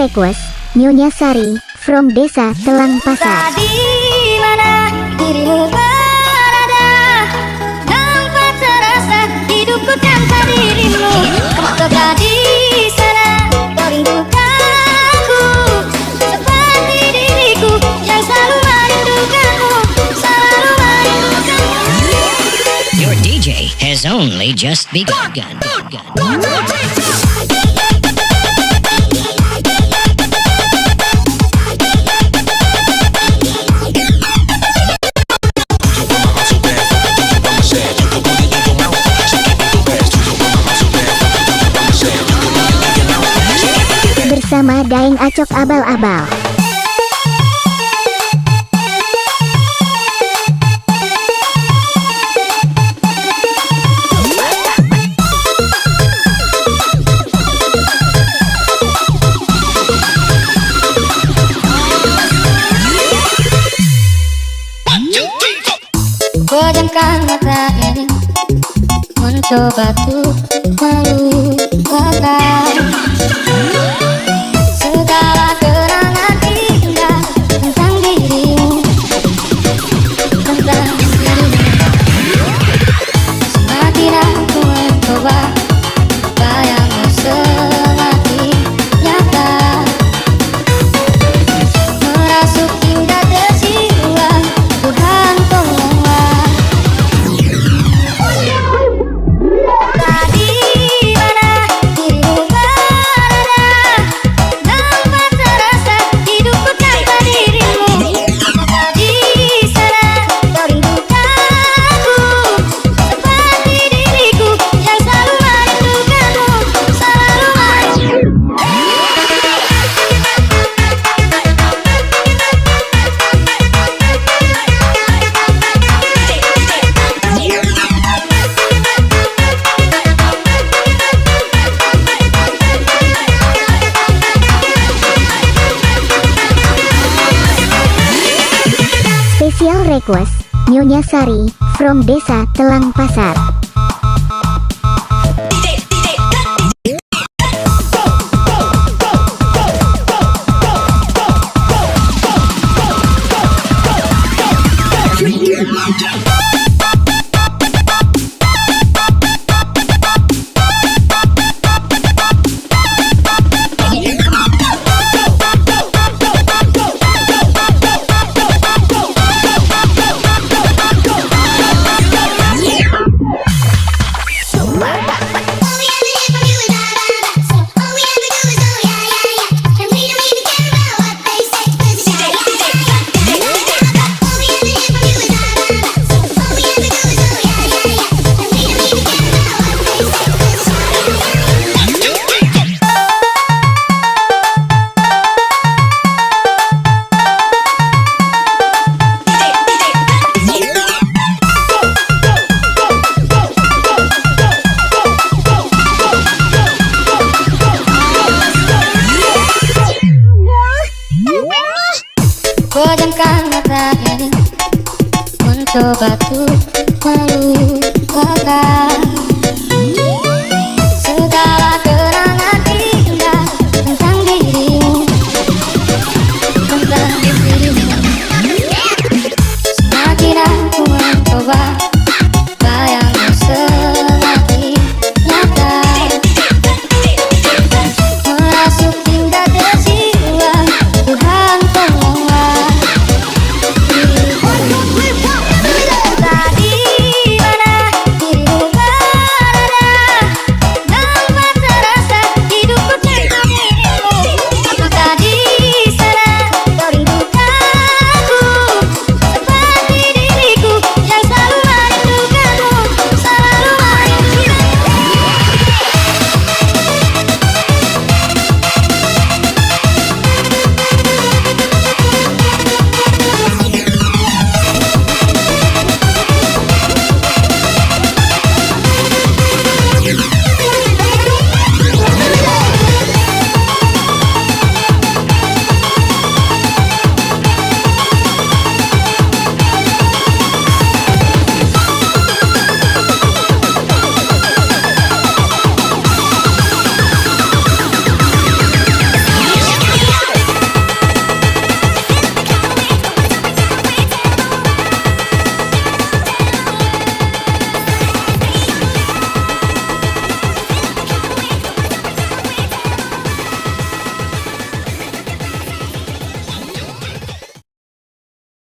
request Nyonya Sari from Desa Telang Pasar. Di mana dirimu berada, tanpa terasa hidupku tanpa dirimu. Kau di sana, kau rindukanku seperti diriku yang selalu merindukanmu, selalu merindukanmu. Your DJ has only just begun. Bersama Daeng Acok Abal-Abal. Pejamkan mata ini, mencoba tuh melupakan segala kenangan indah tentang dirimu, tentang dirimu. Semakin aku mencoba, bayangmu semakin nyata, merasuk hingga tersiwa. Tuhan tolonglah. Di mana dirimu berada, tanpa terasa hidupku tanpa dirimu. Di sana kau rindukanku seperti diriku yang selalu merindukanmu, selalu merindukanmu. Special request Nyonya Sari from Desa Telang Pasar. Pejamkan mata ini, mencoba tuh melupakan